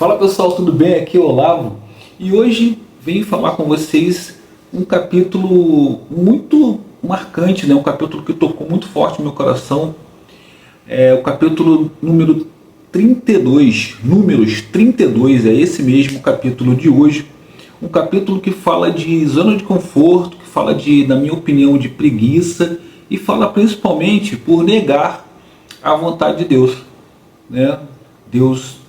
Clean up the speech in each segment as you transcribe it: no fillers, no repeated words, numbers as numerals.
Fala pessoal, tudo bem? Aqui é o Olavo e hoje venho falar com vocês um capítulo muito marcante, né? Um capítulo que tocou muito forte no meu coração. É o capítulo número 32, Números 32, é esse mesmo capítulo de hoje. Um capítulo que fala de zona de conforto, que fala de, na minha opinião, de preguiça e fala principalmente por negar a vontade de Deus, né? Deus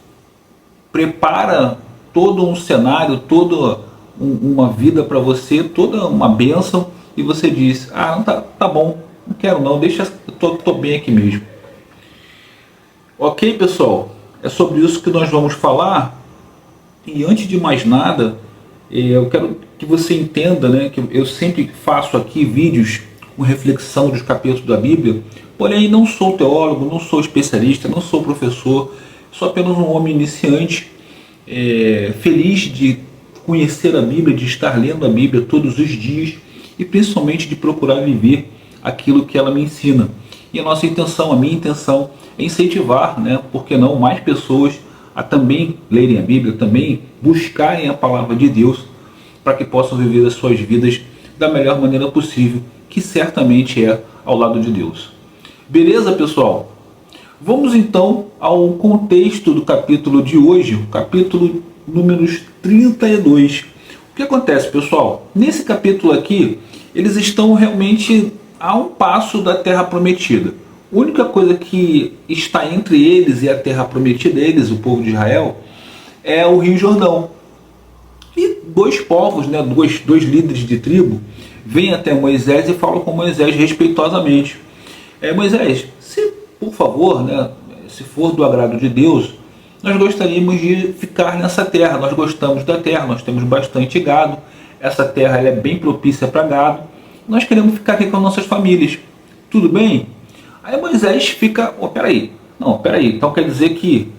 prepara todo um cenário, toda uma vida para você, toda uma bênção, e você diz: ah, não, tá bom, não quero não, deixa, tô bem aqui mesmo. Ok, pessoal, é sobre isso que nós vamos falar. E antes de mais nada, eu quero que você entenda, né, que eu sempre faço aqui vídeos com reflexão dos capítulos da Bíblia, porém não sou teólogo, não sou especialista, não sou professor, sou apenas um homem iniciante, feliz de conhecer a Bíblia, de estar lendo a Bíblia todos os dias e principalmente de procurar viver aquilo que ela me ensina. E a nossa intenção, a minha intenção é incentivar, né, por que não, mais pessoas a também lerem a Bíblia, também buscarem a palavra de Deus, para que possam viver as suas vidas da melhor maneira possível, que certamente é ao lado de Deus. Beleza, pessoal? Vamos então ao contexto do capítulo de hoje, o capítulo números 32. O que acontece, pessoal? Nesse capítulo aqui, eles estão realmente a um passo da Terra Prometida. A única coisa que está entre eles e a Terra Prometida, eles, o povo de Israel, é o Rio Jordão. E dois povos, né, dois líderes de tribo, vêm até Moisés e falam com Moisés respeitosamente: Moisés, se por favor, né, se for do agrado de Deus, nós gostaríamos de ficar nessa terra. Nós gostamos da terra, nós temos bastante gado, essa terra ela é bem propícia para gado, nós queremos ficar aqui com as nossas famílias, tudo bem? Aí Moisés fica: peraí, então quer dizer que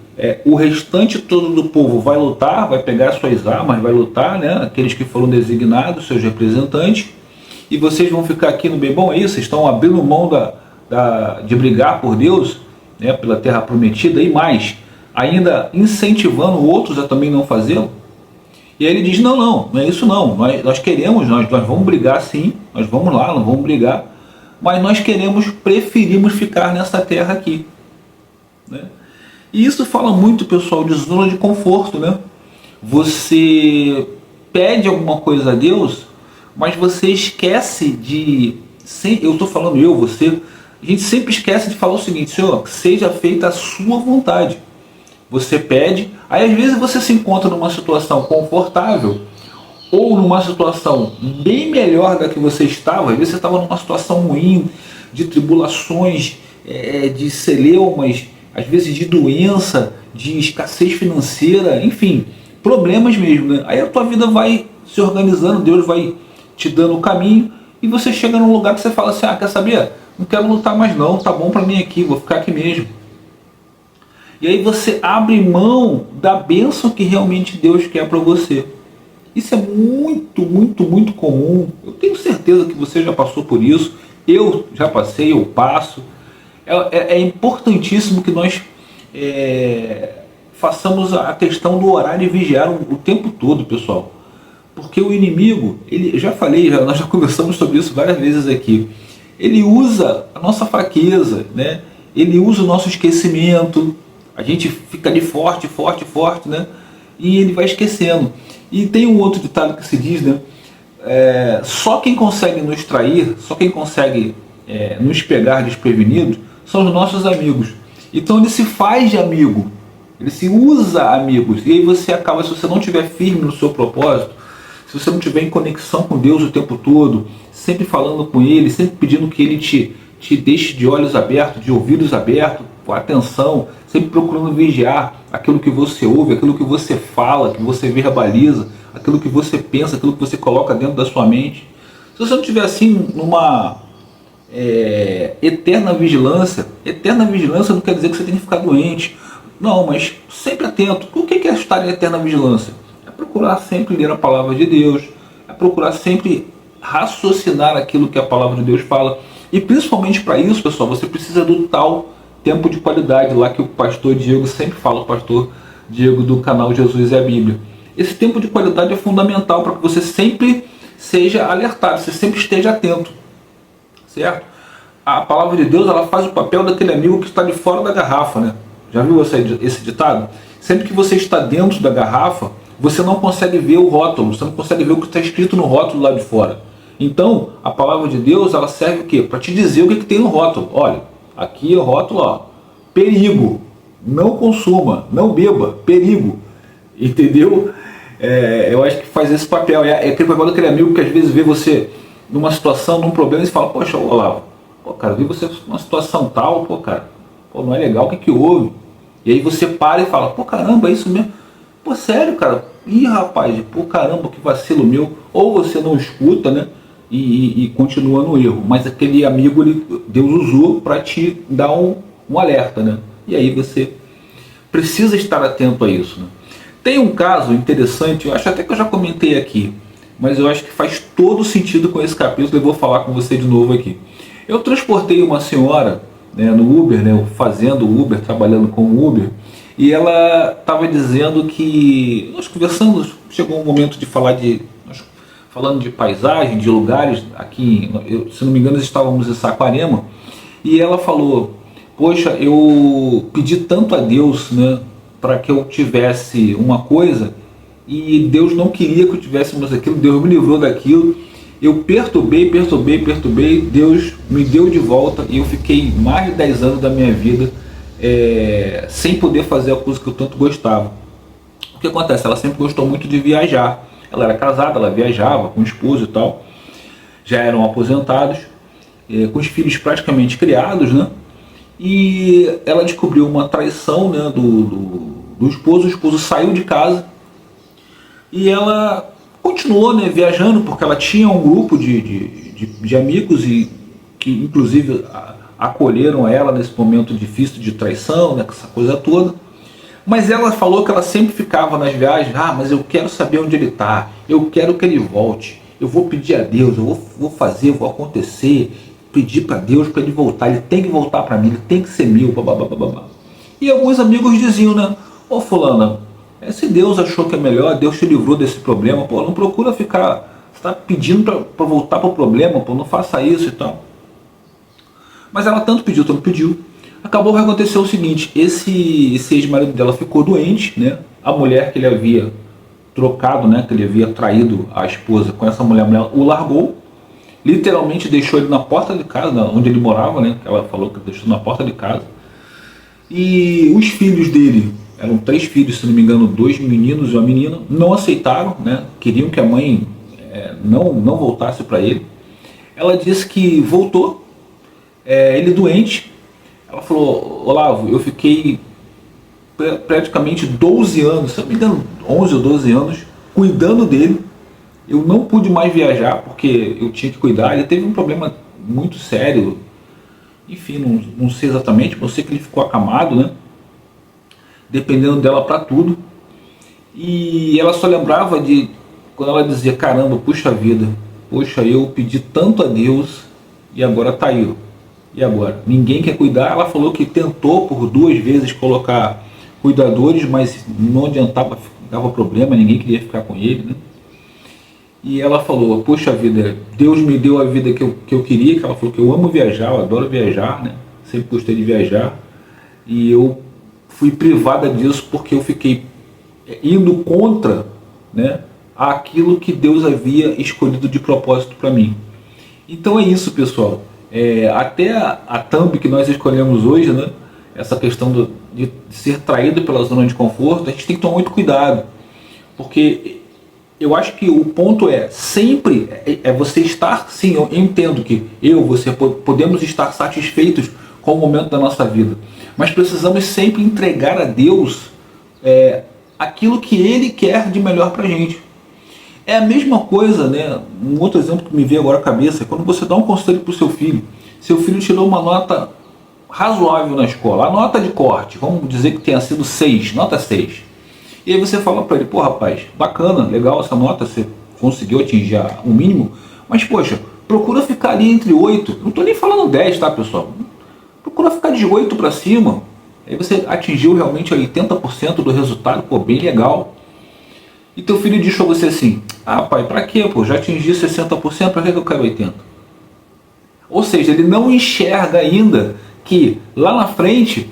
o restante todo do povo vai lutar, vai pegar suas armas, vai lutar, né? Aqueles que foram designados, seus representantes, e vocês vão ficar aqui no bem bom, é isso? Vocês estão abrindo mão de brigar por Deus, né, pela terra prometida, e mais, ainda incentivando outros a também não fazê-lo? E aí ele diz: não é isso não, nós queremos, nós vamos brigar sim, nós vamos lá, nós vamos brigar, mas nós preferimos ficar nessa terra aqui, né? E isso fala muito, pessoal, de zona de conforto, né? Você pede alguma coisa a Deus, mas você esquece de... Eu estou falando você... A gente sempre esquece de falar o seguinte: Senhor, seja feita a sua vontade. Você pede, aí às vezes você se encontra numa situação confortável, ou numa situação bem melhor da que você estava. Às vezes você estava numa situação ruim, de tribulações, de celeumas, às vezes de doença, de escassez financeira, enfim, problemas mesmo, né? Aí a tua vida vai se organizando, Deus vai te dando o caminho, e você chega num lugar que você fala assim: quer saber? Não quero lutar mais não, tá bom para mim aqui, vou ficar aqui mesmo. E aí você abre mão da bênção que realmente Deus quer para você. Isso é muito, muito, muito comum. Eu tenho certeza que você já passou por isso. Eu já passei, eu passo. É importantíssimo que nós façamos a questão do orar e vigiar o tempo todo, pessoal. Porque o inimigo, nós já conversamos sobre isso várias vezes aqui. Ele usa a nossa fraqueza, né? Ele usa o nosso esquecimento. A gente fica ali forte, né? E ele vai esquecendo. E tem um outro ditado que se diz, né? Só quem consegue nos trair, só quem consegue nos pegar desprevenidos, são os nossos amigos. Então ele se faz de amigo, ele se usa amigos. E aí você acaba, se você não estiver firme no seu propósito, se você não estiver em conexão com Deus o tempo todo, sempre falando com Ele, sempre pedindo que Ele te deixe de olhos abertos, de ouvidos abertos, com atenção, sempre procurando vigiar aquilo que você ouve, aquilo que você fala, que você verbaliza, aquilo que você pensa, aquilo que você coloca dentro da sua mente. Se você não estiver assim numa eterna vigilância não quer dizer que você tem que ficar doente, não, mas sempre atento. O que é estar em eterna vigilância? É procurar sempre ler a palavra de Deus, é procurar sempre raciocinar aquilo que a palavra de Deus fala. E principalmente para isso, pessoal, você precisa do tal tempo de qualidade lá que o pastor Diego sempre fala, o pastor Diego do canal Jesus e a Bíblia. Esse tempo de qualidade é fundamental para que você sempre seja alertado, você sempre esteja atento, certo? A palavra de Deus, ela faz o papel daquele amigo que está de fora da garrafa, né? Já viu esse ditado? Sempre que você está dentro da garrafa, você não consegue ver o rótulo, você não consegue ver o que está escrito no rótulo lá de fora. Então, a palavra de Deus, ela serve o quê? Para te dizer o que tem no rótulo. Olha, aqui é o rótulo, ó, perigo, não consuma, não beba, perigo. Entendeu? Eu acho que faz esse papel. É aquele papel daquele amigo que às vezes vê você numa situação, num problema, e fala, poxa, Olavo, pô, cara, vi você numa situação tal, pô, cara, pô, não é legal, o que houve? E aí você para e fala, pô, caramba, é isso mesmo? Pô, sério, cara? Ih, rapaz, pô, caramba, que vacilo meu. Ou você não escuta, né? E continua no erro. Mas aquele amigo, Deus usou para te dar um alerta, né? E aí você precisa estar atento a isso, né? Tem um caso interessante, eu acho até que eu já comentei aqui, mas eu acho que faz todo sentido com esse capítulo, eu vou falar com você de novo aqui. Eu transportei uma senhora, né, no Uber, né, fazendo Uber, trabalhando com Uber, e ela estava dizendo que, nós conversando, chegou um momento de falar falando de paisagem, de lugares, aqui, se não me engano, estávamos em Saquarema, e ela falou, poxa, eu pedi tanto a Deus, né, para que eu tivesse uma coisa, e Deus não queria que eu tivéssemos aquilo, Deus me livrou daquilo, eu perturbei, Deus me deu de volta, e eu fiquei mais de 10 anos da minha vida sem poder fazer a coisa que eu tanto gostava. O que acontece? Ela sempre gostou muito de viajar, ela era casada, ela viajava com o esposo e tal, já eram aposentados, com os filhos praticamente criados, né? E ela descobriu uma traição, né, do esposo. O esposo saiu de casa e ela continuou, né, viajando, porque ela tinha um grupo de amigos e que inclusive acolheram ela nesse momento difícil de traição, né, essa coisa toda. Mas ela falou que ela sempre ficava nas viagens, mas eu quero saber onde ele está, eu quero que ele volte, eu vou pedir a Deus, eu vou fazer, vou acontecer, pedir para Deus para ele voltar, ele tem que voltar para mim, ele tem que ser meu, babá. E alguns amigos diziam, né, ô fulana, se Deus achou que é melhor, Deus te livrou desse problema, pô, não procura ficar, você está pedindo para voltar para o problema, pô, não faça isso e tal. Mas ela tanto pediu, acabou que aconteceu o seguinte, esse ex-marido dela ficou doente, né, a mulher que ele havia trocado, né, que ele havia traído a esposa com essa mulher o largou, literalmente deixou ele na porta de casa, onde ele morava, né? Ela falou que deixou na porta de casa. E os filhos dele, eram 3 filhos, se não me engano, 2 meninos e uma menina, não aceitaram, né? Queriam que a mãe não voltasse para ele. Ela disse que voltou, ele doente. Ela falou, Olavo, eu fiquei praticamente 12 anos, se não me engano, 11 ou 12 anos, cuidando dele. Eu não pude mais viajar porque eu tinha que cuidar. Ele teve um problema muito sério. Enfim, não sei exatamente, mas eu sei que ele ficou acamado, né? Dependendo dela para tudo. E ela só lembrava de quando ela dizia, caramba, puxa vida, poxa, eu pedi tanto a Deus e agora tá aí. E agora? Ninguém quer cuidar. Ela falou que tentou por 2 vezes colocar cuidadores, mas não adiantava, dava problema, ninguém queria ficar com ele, né? E ela falou, poxa vida, Deus me deu a vida que eu queria, que ela falou que eu amo viajar, eu adoro viajar, né? Sempre gostei de viajar. E eu fui privada disso porque eu fiquei indo contra, né, aquilo que Deus havia escolhido de propósito para mim. Então é isso, pessoal. Até a thumb que nós escolhemos hoje, né, essa questão de ser traído pela zona de conforto, a gente tem que tomar muito cuidado. Porque eu acho que o ponto sempre você estar, sim, eu entendo que você podemos estar satisfeitos com o momento da nossa vida, mas precisamos sempre entregar a Deus aquilo que Ele quer de melhor para a gente. É a mesma coisa, né? Um outro exemplo que me veio agora à cabeça é quando você dá um conselho para o seu filho tirou uma nota razoável na escola, a nota de corte, vamos dizer que tenha sido 6, nota 6. E aí você fala para ele, pô rapaz, bacana, legal essa nota, você conseguiu atingir o mínimo, mas poxa, procura ficar ali entre 8, não estou nem falando 10, tá pessoal? Procura ficar de 8 para cima, Aí você atingiu realmente 80% do resultado, pô, bem legal. E teu filho diz para você assim: ah, pai, para quê? Pô, já atingi 60%, para que eu quero 80%? Ou seja, ele não enxerga ainda que lá na frente,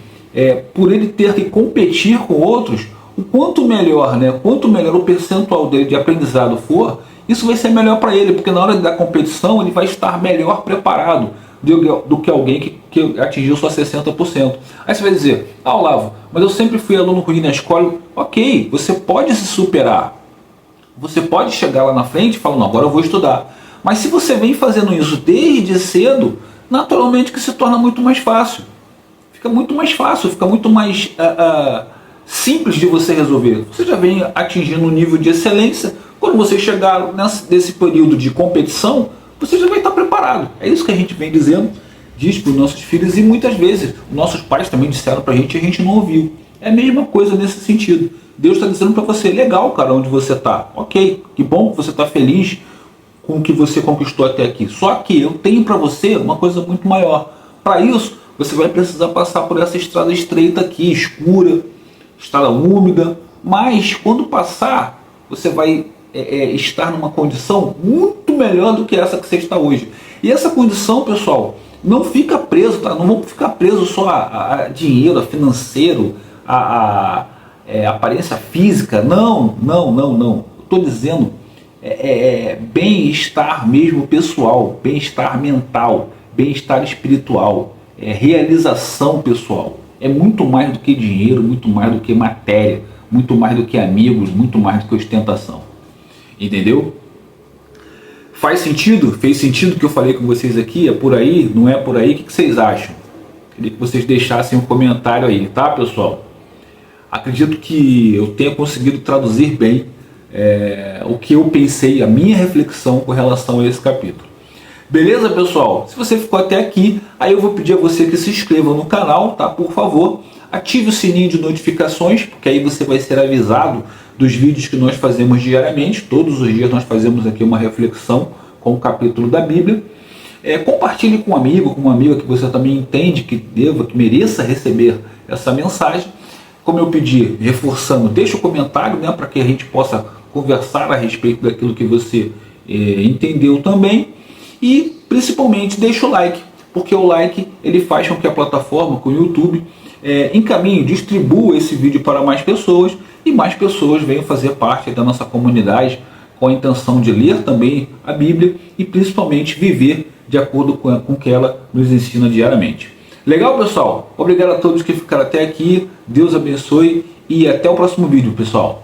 por ele ter que competir com outros, o quanto melhor, né? Quanto melhor o percentual dele de aprendizado for, isso vai ser melhor para ele, porque na hora da competição ele vai estar melhor preparado do que alguém que atingiu só 60%. Aí você vai dizer: ah, Olavo, mas eu sempre fui aluno ruim na escola. Ok, você pode se superar. Você pode chegar lá na frente e falar: não, agora eu vou estudar. Mas se você vem fazendo isso desde cedo, naturalmente que se torna muito mais fácil. Fica muito mais fácil, fica muito mais simples de você resolver. Você já vem atingindo um nível de excelência. Quando você chegar nesse período de competição, você já vai estar preparado. É isso que a gente vem dizendo, diz para os nossos filhos, e muitas vezes nossos pais também disseram para a gente não ouviu. É a mesma coisa nesse sentido. Deus está dizendo para você: legal, cara, onde você está. Ok, que bom que você está feliz com o que você conquistou até aqui. Só que eu tenho para você uma coisa muito maior. Para isso, você vai precisar passar por essa estrada estreita aqui, escura, estrada úmida. Mas quando passar, você vai estar numa condição muito melhor do que essa que você está hoje. E essa condição, pessoal, não fica preso, tá? Não vamos ficar preso só a dinheiro, a financeiro, a aparência física. Não. Estou dizendo bem-estar mesmo pessoal, bem-estar mental, bem-estar espiritual, realização pessoal. É muito mais do que dinheiro, muito mais do que matéria, muito mais do que amigos, muito mais do que ostentação. Entendeu? Faz sentido? Fez sentido o que eu falei com vocês aqui? É por aí? Não é por aí? O que vocês acham? Queria que vocês deixassem um comentário aí, tá, pessoal? Acredito que eu tenha conseguido traduzir bem o que eu pensei, a minha reflexão com relação a esse capítulo. Beleza, pessoal? Se você ficou até aqui, aí eu vou pedir a você que se inscreva no canal, tá? Por favor, ative o sininho de notificações, porque aí você vai ser avisado dos vídeos que nós fazemos diariamente. Todos os dias nós fazemos aqui uma reflexão com o capítulo da Bíblia. Compartilhe com um amigo, com uma amiga que você também entende que mereça receber essa mensagem. Como eu pedi, reforçando, deixa o comentário, né, para que a gente possa conversar a respeito daquilo que você entendeu também. E principalmente deixa o like, porque o like ele faz com que a plataforma, com o YouTube, encaminhe, distribua esse vídeo para mais pessoas e mais pessoas venham fazer parte da nossa comunidade com a intenção de ler também a Bíblia e principalmente viver de acordo com o que ela nos ensina diariamente. Legal, pessoal? Obrigado a todos que ficaram até aqui. Deus abençoe e até o próximo vídeo, pessoal.